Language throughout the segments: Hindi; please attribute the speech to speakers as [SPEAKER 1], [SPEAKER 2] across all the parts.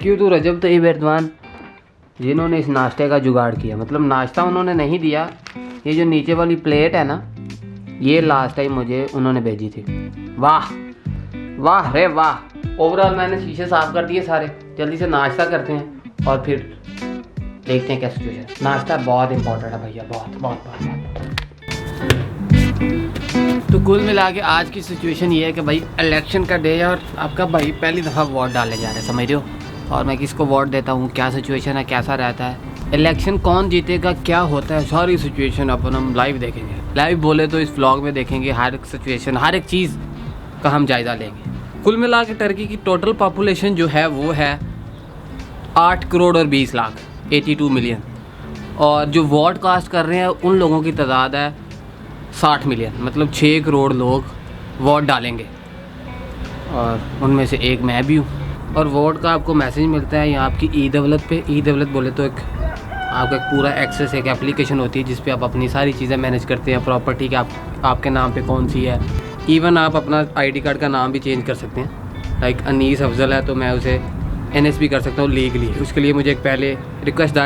[SPEAKER 1] थैंक यू टू रजब तैयब एरदवान जिन्होंने इस नाश्ते का जुगाड़ किया। मतलब नाश्ता उन्होंने नहीं दिया, ये जो नीचे वाली प्लेट है ना, ये लास्ट टाइम मुझे उन्होंने भेजी थी। वाह वाह रे वाह। ओवरऑल मैंने शीशे साफ़ कर दिए सारे। जल्दी से नाश्ता करते हैं और फिर देखते हैं क्या सिचुएशन। नाश्ता बहुत इंपॉर्टेंट है भैया, बहुत बहुत बहुत। तो कुल मिला के आज की सिचुएशन ये है कि भाई इलेक्शन का डे है और आपका भाई पहली दफ़ा वोट डालने जा रहा है, समझ रहे हो। और मैं किसको वोट देता हूँ, क्या सिचुएशन है, कैसा रहता है, इलेक्शन कौन जीतेगा, क्या होता है, सारी सिचुएशन अपन हम लाइव देखेंगे। लाइव बोले तो इस व्लॉग में देखेंगे, हर एक सिचुएशन हर एक चीज़ का हम जायज़ा लेंगे। कुल मिला के टर्की की टोटल पॉपुलेशन जो है वो है 8 करोड़ और 20 लाख 82 मिलियन। और जो वोट कास्ट कर रहे हैं उन लोगों की तादाद है 60 मिलियन। मतलब 6 करोड़ लोग वोट डालेंगे और उनमें से एक मैं भी हूँ। और वोट का आपको मैसेज मिलता है यहाँ आपकी ई दौलत पे। ई दौलत बोले तो आपका एक पूरा एक्सेस, एक एप्लीकेशन होती है जिस पे आप अपनी सारी चीज़ें मैनेज करते हैं। प्रॉपर्टी के आपके नाम पे कौन सी है, इवन आप अपना आईडी कार्ड का नाम भी चेंज कर सकते हैं। लाइक अनीस अफजल है तो मैं उसे NS कर सकता हूँ लीगली। उसके लिए मुझे एक पहले रिक्वेस्ट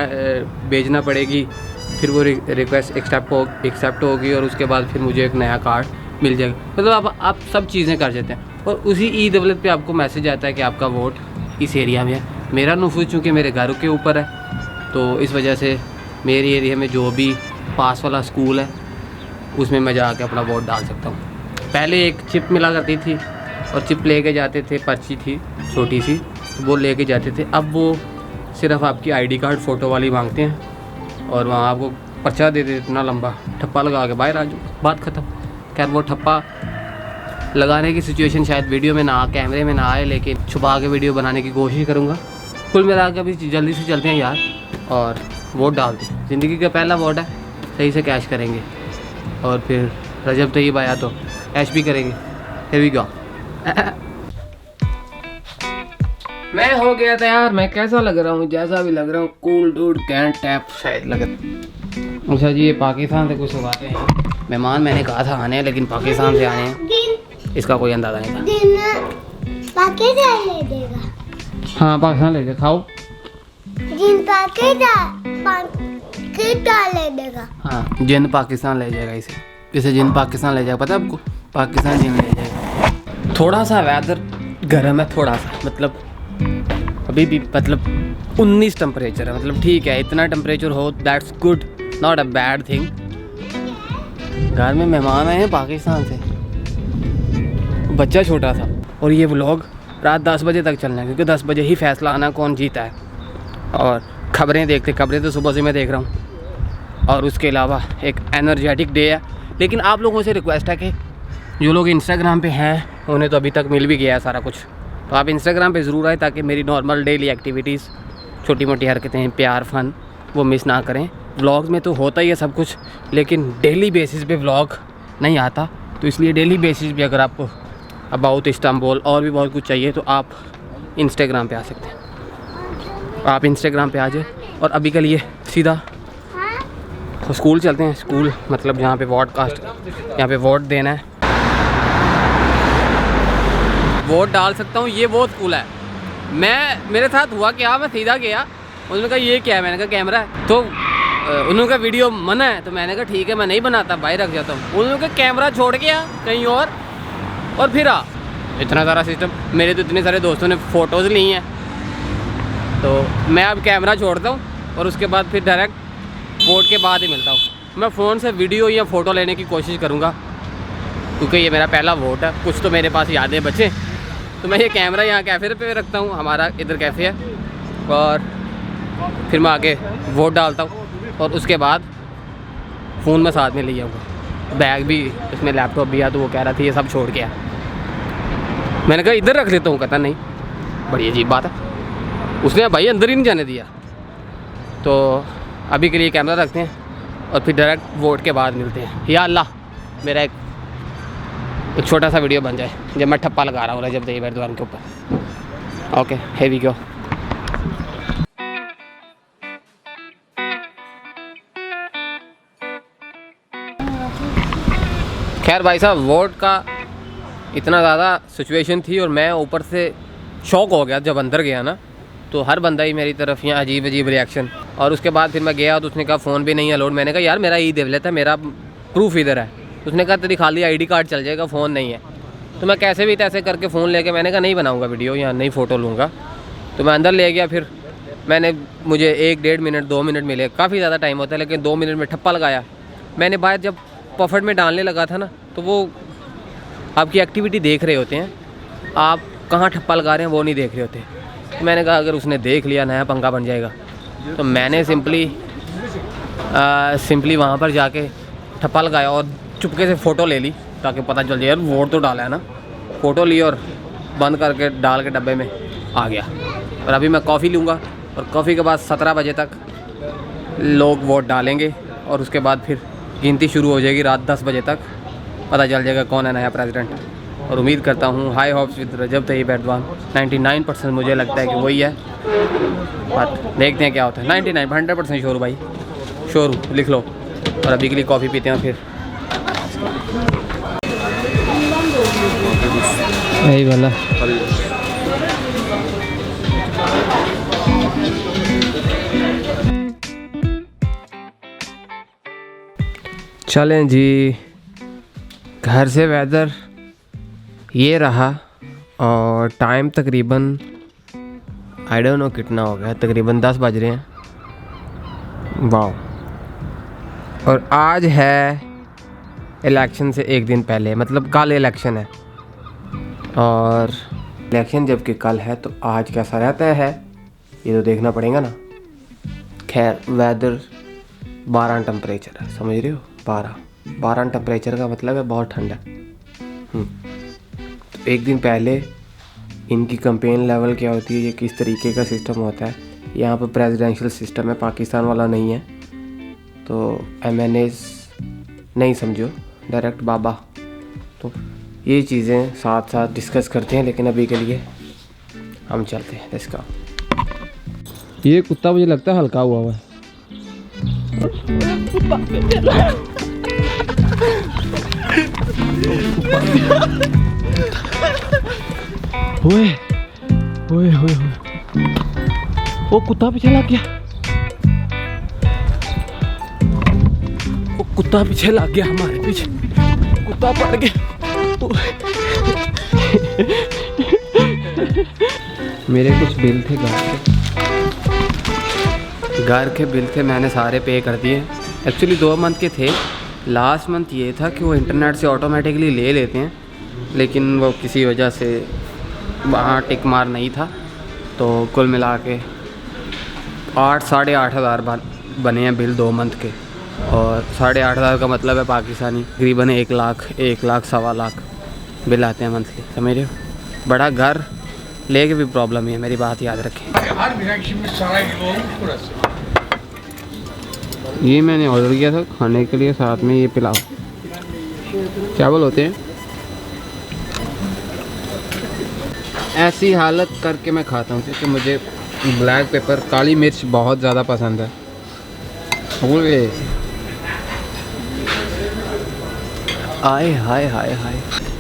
[SPEAKER 1] भेजना पड़ेगी, फिर वो रिक्वेस्ट एक्सेप्ट होगी और उसके बाद फिर मुझे एक नया कार्ड मिल जाएगा। मतलब आप सब चीज़ें कर देते हैं और उसी ई दौलत पे आपको मैसेज आता है कि आपका वोट इस एरिया में है। मेरा नफूज़ चूँकि मेरे घर के ऊपर है तो इस वजह से मेरे एरिया में जो भी पास वाला स्कूल है उसमें मैं जाके अपना वोट डाल सकता हूँ। पहले एक चिप मिला करती थी और चिप लेके जाते थे, पर्ची थी छोटी सी, तो वो लेके जाते थे। अब वो सिर्फ आपकी ID कार्ड फ़ोटो वाली मांगते हैं और वहाँ आपको पर्चा दे देते इतना लंबा, ठप्पा लगा के बाहर आ जाओ, बात ख़त्म। खैर वो ठप्पा लगाने की सिचुएशन शायद वीडियो में ना, कैमरे में ना आए, लेकिन छुपा के वीडियो बनाने की कोशिश करूँगा। कुल मिला के अभी जल्दी से चलते हैं यार और वोट डालते हैं। ज़िंदगी का पहला वोट है, सही से कैश करेंगे और फिर रजब तैयब आया तो ऐश भी करेंगे। Here we go. मैं हो गया तैयार। मैं कैसा लग रहा हूँ, जैसा भी लग रहा हूँ, कूल डूड कैंट टैप शायद लग रहा। अच्छा जी, ये पाकिस्तान से कुछ आते हैं मेहमान। मैंने कहा था आने हैं लेकिन पाकिस्तान से आए हैं, इसका कोई अंदाज़ा नहीं था।
[SPEAKER 2] पाकिस्तान ले देगा।
[SPEAKER 1] हाँ पाकिस्तान ले जाए, खाओ।
[SPEAKER 2] पाकिस्तान ले देगा।
[SPEAKER 1] हाँ जिन पाकिस्तान ले जाएगा इसे जिन पाकिस्तान ले जाएगा, पता है आपको, पाकिस्तान जिन ले जाएगा। थोड़ा सा वेदर गर्म है, थोड़ा सा, मतलब अभी भी मतलब 19 टेम्परेचर है। मतलब ठीक है, इतना टेम्परेचर हो that's good, not a bad thing. घर में मेहमान आए हैं पाकिस्तान से, बच्चा छोटा था। और ये व्लॉग रात 10 बजे तक चलना है क्योंकि 10 बजे ही फैसला आना कौन जीता है। और खबरें देखते, खबरें तो सुबह से मैं देख रहा हूँ। और उसके अलावा एक एनर्जेटिक डे है। लेकिन आप लोगों से रिक्वेस्ट है कि जो लोग इंस्टाग्राम पे हैं उन्हें तो अभी तक मिल भी गया है सारा कुछ, तो आप इंस्टाग्राम पे ज़रूर आए ताकि मेरी नॉर्मल डेली एक्टिविटीज़, छोटी मोटी हरकतें, प्यार, फन, वो मिस ना करें। व्लॉग में तो होता ही है सब कुछ, लेकिन डेली बेसिस पे व्लॉग नहीं आता। तो इसलिए डेली बेसिस पे अगर आपको अबाउट इस्तांबुल और भी बहुत कुछ चाहिए तो आप इंस्टाग्राम पे आ सकते हैं। आप इंस्टाग्राम पे आ जाए। और अभी के लिए सीधा तो स्कूल चलते हैं। स्कूल मतलब जहाँ पे वोट कास्ट, यहाँ पे वोट देना है, वोट डाल सकता हूँ, ये वो स्कूल है। मेरे साथ हुआ क्या, मैं सीधा गया, उन्होंने कहा ये क्या है, मैंने कहा कैमरा है। तो उन्होंने कहा वीडियो मना है, तो मैंने कहा ठीक है मैं नहीं बनाता, बाहर रख जाता हूँ। उन्होंने कहा कैमरा छोड़ गया कहीं और फिर आ। इतना सारा सिस्टम, मेरे तो इतने सारे दोस्तों ने फ़ोटोज़ ली हैं, तो मैं अब कैमरा छोड़ता हूँ और उसके बाद फिर डायरेक्ट वोट के बाद ही मिलता हूँ। मैं फ़ोन से वीडियो या फ़ोटो लेने की कोशिश करूँगा क्योंकि ये मेरा पहला वोट है। कुछ तो मेरे पास यादें बचे, तो मैं ये कैमरा यहाँ कैफ़े पे रखता हूँ, हमारा इधर कैफ़े है, और फिर मैं आके वोट डालता हूँ और उसके बाद फ़ोन में साथ में ले जाऊँगा। बैग भी, इसमें लैपटॉप भी है, तो वो कह रहा था ये सब छोड़ के आ। मैंने कहा इधर रख लेता हूँ, कहता नहीं, बड़ी अजीब बात है। उसने भाई अंदर ही नहीं जाने दिया। तो अभी के लिए कैमरा रखते हैं और फिर डायरेक्ट वोट के बाद मिलते हैं। या अल्लाह मेरा एक छोटा सा वीडियो बन जाए जब मैं ठप्पा लगा रहा हूँ रजब तैयब एरदवान के ऊपर। Okay, here we go. खैर भाई साहब, वोट का इतना ज़्यादा सिचुएशन थी और मैं ऊपर से शॉक हो गया जब अंदर गया ना। तो हर बंदा ही मेरी तरफ यहाँ अजीब अजीब रिएक्शन। और उसके बाद फिर मैं गया तो उसने कहा फ़ोन भी नहीं है लोड। मैंने कहा यार मेरा ई दे लेता, मेरा प्रूफ इधर है। उसने कहा तेरी खाली ID कार्ड चल जाएगा, फ़ोन नहीं है। तो मैं कैसे भी तैसे करके फ़ोन लेके मैंने कहा नहीं बनाऊँगा वीडियो या नहीं फ़ोटो लूँगा। तो मैं अंदर ले गया। फिर मुझे 1-1.5 मिनट 2 मिनट मिले, काफ़ी ज़्यादा टाइम होता है, लेकिन 2 मिनट में ठप्पा लगाया मैंने। बाहर जब पॉकेट में डालने लगा था ना, तो वो आपकी एक्टिविटी देख रहे होते हैं, आप कहाँ ठप्पा लगा रहे हैं वो नहीं देख रहे होते। तो मैंने कहा अगर उसने देख लिया नया पंगा बन जाएगा। तो मैंने सिंपली वहाँ पर जाके ठप्पा लगाया और चुपके से फ़ोटो ले ली ताकि पता चल जाए यार वोट तो डाला है ना। फ़ोटो ली और बंद करके डाल के डब्बे में आ गया। और अभी मैं कॉफ़ी लूँगा और कॉफ़ी के बाद 17 बजे तक लोग वोट डालेंगे और उसके बाद फिर गिनती शुरू हो जाएगी। रात 10 बजे तक पता चल जाएगा कौन है नया प्रेसिडेंट। और उम्मीद करता हूँ high hopes with Recep Tayyip Erdogan. 99% मुझे लगता है कि वही है, बट देखते हैं क्या होता है। 100% श्योर भाई, श्योर लिख लो। और अभी के लिए कॉफ़ी पीते हैं फिर। यही वाला चलें जी। घर से वेदर ये रहा और टाइम तकरीबन आई डोंट नो कितना हो गया, तकरीबन 10 बज रहे हैं। वाह। और आज है इलेक्शन से एक दिन पहले, मतलब कल इलेक्शन है। और इलेक्शन जबकि कल है तो आज कैसा रहता है ये तो देखना पड़ेगा ना। खैर वेदर 12 टेम्परेचर है, समझ रहे हो। 12 टेम्परेचर का मतलब है बहुत ठंडा। तो एक दिन पहले इनकी कैंपेन लेवल क्या होती है, ये किस तरीके का सिस्टम होता है। यहाँ पर प्रेसिडेंशियल सिस्टम है, पाकिस्तान वाला नहीं है। तो MNAs नहीं समझो, डायरेक्ट बाबा। तो ये चीज़ें साथ साथ डिस्कस करते हैं, लेकिन अभी के लिए हम चलते हैं। इसका ये कुत्ता मुझे लगता है हल्का हुआ है। ओए ओए ओए वो कुत्ता पीछे लग गया, वो कुत्ता पीछे लग गया, हमारे पीछे कुत्ता पड़ गया। मेरे कुछ बिल थे घर के बिल थे, मैंने सारे पे कर दिए। एक्चुअली 2 मंथ के थे। लास्ट मंथ ये था कि वो इंटरनेट से ऑटोमेटिकली ले लेते हैं, लेकिन वो किसी वजह से वहाँ टिक मार नहीं था। तो कुल मिला के 8-8.5 हज़ार बने हैं बिल 2 मंथ के। और 8.5 हज़ार का मतलब है पाकिस्तानी तकरीबन 1 लाख 1.25 लाख बिल आते हैं मंथली, समझ रहे हो। बड़ा घर लेके भी प्रॉब्लम है, मेरी बात याद रखें। ये मैंने ऑर्डर किया था खाने के लिए, साथ में ये पुलाव चावल होते हैं। ऐसी हालत करके मैं खाता हूँ क्योंकि मुझे ब्लैक पेपर काली मिर्च बहुत ज़्यादा पसंद है। आए हाय हाय हाय।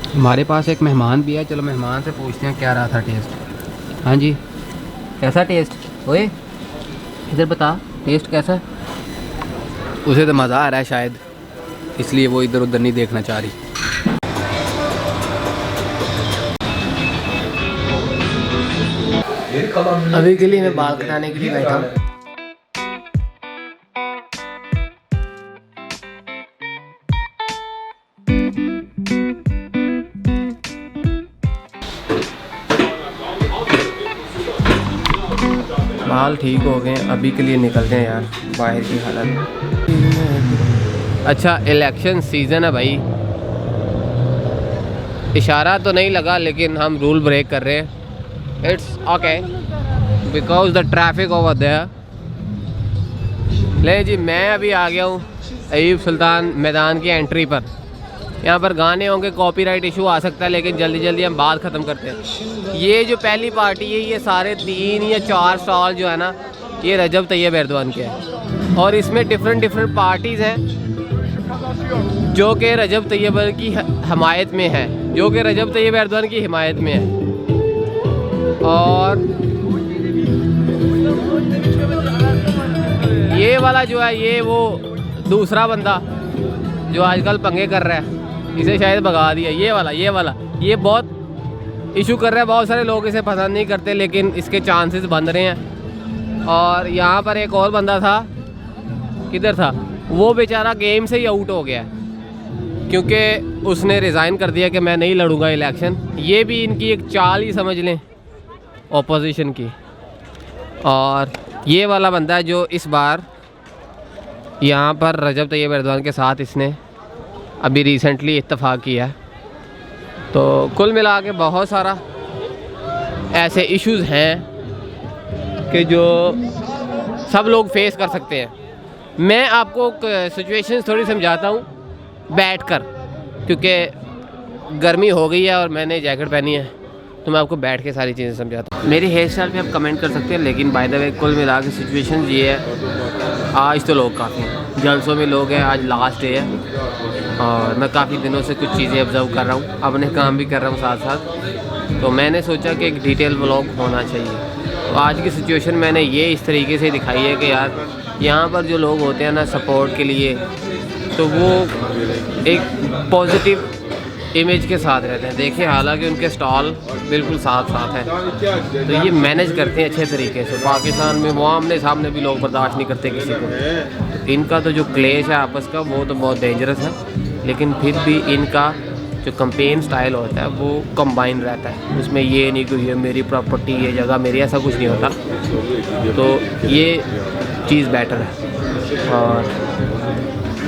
[SPEAKER 1] हमारे पास एक मेहमान भी है, चलो मेहमान से पूछते हैं क्या रहा था टेस्ट। हाँ जी, कैसा टेस्ट? ओए इधर बता, टेस्ट कैसा है? उसे तो मज़ा आ रहा है शायद, इसलिए वो इधर उधर नहीं देखना चाह रही। अभी के लिए मैं बाल कटाने के लिए बैठा हूँ। बाल ठीक हो गए, अभी के लिए निकलते हैं यार बाहर की हालत। अच्छा इलेक्शन सीज़न है भाई, इशारा तो नहीं लगा लेकिन हम रूल ब्रेक कर रहे हैं। It's okay because the traffic over there. ले जी मैं अभी आ गया हूँ अयूब सुल्तान मैदान की एंट्री पर। यहाँ पर गाने होंगे, कॉपीराइट इशू आ सकता है, लेकिन जल्दी जल्दी हम बात ख़त्म करते हैं। ये जो पहली पार्टी है, ये सारे 3 या 4 स्टॉल जो है ना, ये रजब तैयब एर्दोगान के हैं। और इसमें डिफरेंट पार्टीज़ हैं जो कि रजब तैयब की हमायत में है, जो कि रजब तैयब एर्दोगान की हिमायत में है। और ये वाला जो है ये वो दूसरा बंदा जो आजकल पंगे कर रहा है, इसे शायद भगा दिया। ये बहुत इशू कर रहा है, बहुत सारे लोग इसे पसंद नहीं करते, लेकिन इसके चांसेस बन रहे हैं। और यहाँ पर एक और बंदा था, किधर था वो, बेचारा गेम से ही आउट हो गया क्योंकि उसने रिज़ाइन कर दिया कि मैं नहीं लड़ूंगा इलेक्शन। ये भी इनकी एक चाल ही समझ लें ऑपोजिशन की। और ये वाला बंदा है जो इस बार यहाँ पर रजब तैयब एर्दोगान के साथ इसने अभी रिसेंटली इत्तेफाक किया है। तो कुल मिला के बहुत सारा ऐसे इश्यूज़ हैं कि जो सब लोग फेस कर सकते हैं। मैं आपको सिचुएशन थोड़ी समझाता हूँ बैठकर, क्योंकि गर्मी हो गई है और मैंने जैकेट पहनी है, तो मैं आपको बैठ के सारी चीज़ें समझाता हूँ। मेरी हेयर स्टाइल पे आप कमेंट कर सकते हैं, लेकिन बाय द वे कुल मिला के सिचुएशन ये है, आज तो लोग काफ़ी हैं, जलसों में लोग हैं, आज लास्ट डे है और मैं काफ़ी दिनों से कुछ चीज़ें ऑब्ज़र्व कर रहा हूँ, अपने काम भी कर रहा हूँ साथ साथ। तो मैंने सोचा कि एक डिटेल व्लॉग होना चाहिए। तो आज की सिचुएशन मैंने ये इस तरीके से दिखाई है कि यार यहाँ पर जो लोग होते हैं ना सपोर्ट के लिए, तो वो एक पॉजिटिव इमेज के साथ रहते हैं। देखिए हालांकि उनके स्टॉल बिल्कुल साथ साथ हैं, तो ये मैनेज करते हैं अच्छे तरीके से। पाकिस्तान में वो आमने सामने भी लोग बर्दाश्त नहीं करते किसी को। इनका तो जो क्लेश है आपस का वो तो बहुत डेंजरस है, लेकिन फिर भी इनका जो कंपेन स्टाइल होता है वो कंबाइन रहता है। उसमें ये नहीं कि ये मेरी प्रॉपर्टी, ये जगह मेरी, ऐसा कुछ नहीं होता। तो ये चीज़ बेटर है। और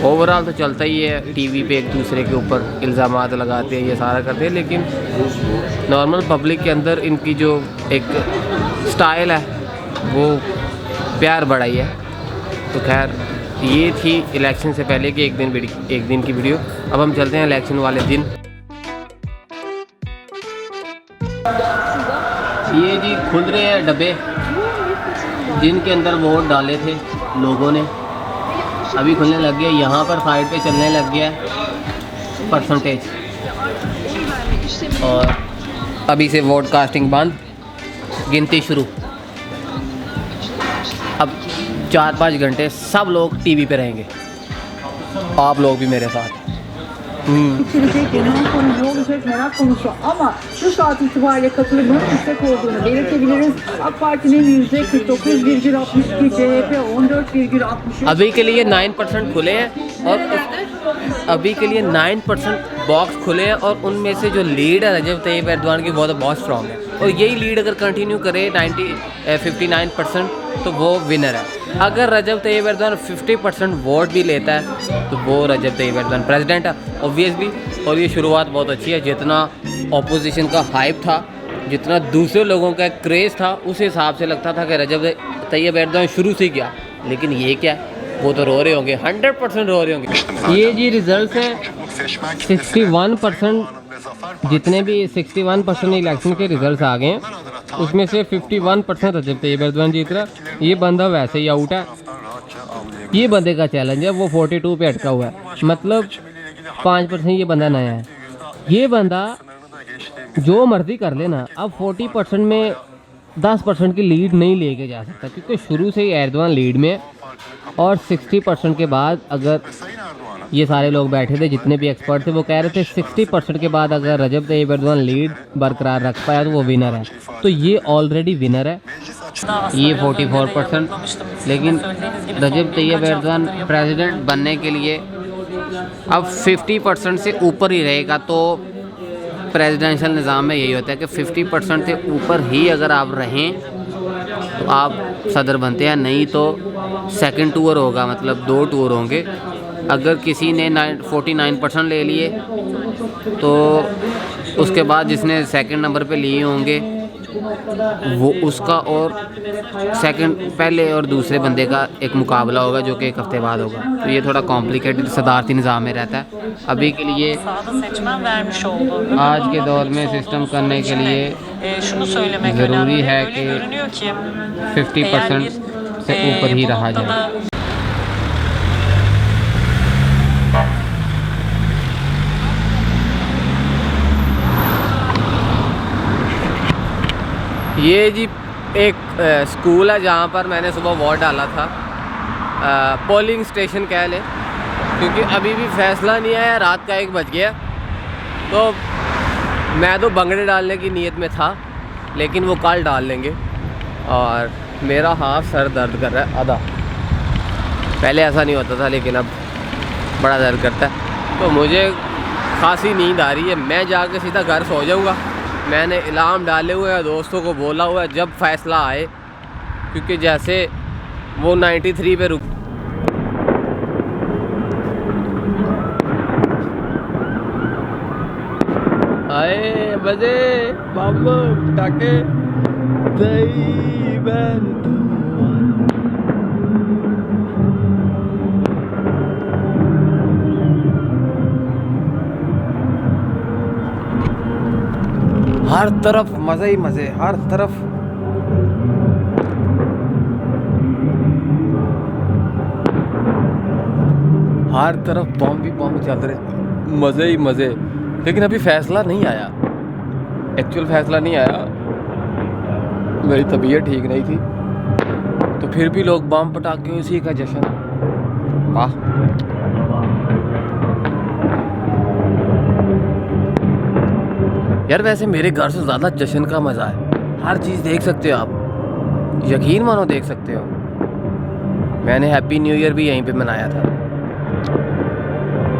[SPEAKER 1] ओवरऑल तो चलता ही है, टीवी पे एक दूसरे के ऊपर इल्ज़ामात लगाते हैं, ये सारा करते हैं, लेकिन नॉर्मल पब्लिक के अंदर इनकी जो एक स्टाइल है वो प्यार बढ़ाई है। तो खैर ये थी इलेक्शन से पहले की एक दिन की वीडियो। अब हम चलते हैं इलेक्शन वाले दिन। ये जी खुल रहे हैं डब्बे जिनके अंदर वोट डाले थे लोगों ने, अभी खुलने लग गया। यहाँ पर साइड पे चलने लग गया परसेंटेज, और अभी से वोट कास्टिंग बंद, गिनती शुरू। अब 4-5 घंटे सब लोग टीवी पे रहेंगे, आप लोग भी मेरे साथ।
[SPEAKER 3] Sürecek genel konu yol ücret merak konusu ama şu saat itibariyle katılımın yüksek olduğunu belirtebiliriz. AK Parti'nin %49,62, CHP 14,63.
[SPEAKER 1] अभी के लिए 9% खुले हैं और अभी के लिए 9% बॉक्स खुले हैं, और उनमें से जो लीड है रजब तैयब एर्दोगान की वो तो बहुत स्ट्रॉन्ग है, और यही लीड अगर कंटिन्यू करे 59% तो वो विनर है। अगर रजब तैयब एर्दोगान 50% वोट भी लेता है तो वो रजब तैयब एर्दोगान प्रेसिडेंट है ऑब्वियसली। और ये शुरुआत बहुत अच्छी है। जितना ऑपोजिशन का हाइप था, जितना दूसरे लोगों का क्रेज़ था, उस हिसाब से लगता था कि रजब तैयब एर्दोगान शुरू से गया, लेकिन ये क्या है, वो तो रो रहे होंगे, 100% रो रहे होंगे। ये जी रिजल्ट है 61%, जितने भी 61% इलेक्शन के रिजल्ट आ गए हैं, उसमें से 51% रजब तैयब एर्दोगान जीत रहा। ये बंदा वैसे ही आउट है। ये बंदे का चैलेंज है, वो 42 पे अटका हुआ है, मतलब 5% ये बंदा नया है। ये बंदा जो मर्जी कर लेना, अब 40% में 10% की लीड नहीं लेके जा सकता, क्योंकि शुरू से ही एर्दोगान लीड में है। और 60% के बाद, अगर ये सारे लोग बैठे थे जितने भी एक्सपर्ट थे, वो कह रहे थे 60% के बाद अगर रजब तैयब एर्दोगान लीड बरकरार रख पाया तो वो विनर है। तो ये ऑलरेडी विनर है, ये 44%। लेकिन रजब तैयब एर्दोगान प्रेसिडेंट बनने के लिए अब 50% से ऊपर ही रहेगा। तो प्रेसिडेंशियल निज़ाम में यही होता है कि 50% से ऊपर ही अगर आप रहें तो आप सदर बनते हैं, नहीं तो सेकंड टूर होगा, मतलब 2 टूर होंगे। अगर किसी ने 49% ले लिए तो उसके बाद जिसने सेकंड नंबर पे लिए होंगे वो उसका और सेकंड पहले और दूसरे बंदे का एक मुकाबला होगा, जो कि 1 हफ्ते बाद होगा। तो ये थोड़ा कॉम्प्लिकेटेड सदारती निज़ाम में रहता है। अभी के लिए आज के दौर में सिस्टम करने के लिए ज़रूरी है कि 50% से ऊपर ही रहा जाए। ये जी एक स्कूल है जहाँ पर मैंने सुबह वोट डाला था। पोलिंग स्टेशन कह लें, क्योंकि अभी भी फैसला नहीं आया। रात का 1 बज गया। तो मैं तो भंगड़े डालने की नीयत में था, लेकिन वो कल डाल लेंगे। और मेरा हाथ सर दर्द कर रहा है आधा। पहले ऐसा नहीं होता था, लेकिन अब बड़ा दर्द करता है। तो मुझे खासी नींद आ रही है। मैं जाके सीधा घर सो जाऊँगा। मैंने इलाम डाले हुए हैं, दोस्तों को बोला हुआ है जब फैसला आए, क्योंकि जैसे वो 93 पे रुक आए बजे बाबू टाके दई बहन हर तरफ मज़े ही मज़े, हर तरफ। हर तरफ बम भी बम चल रहे, मज़े ही मज़े। लेकिन अभी फैसला नहीं आया, एक्चुअल फैसला नहीं आया। मेरी तबीयत ठीक नहीं थी, तो फिर भी लोग बम पटाखे उसी का जश्न। वाह। यार वैसे मेरे घर से ज़्यादा जश्न का मज़ा है। हर चीज़ देख सकते हो आप, यकीन मानो देख सकते हो। मैंने हैप्पी न्यू ईयर भी यहीं पे मनाया था।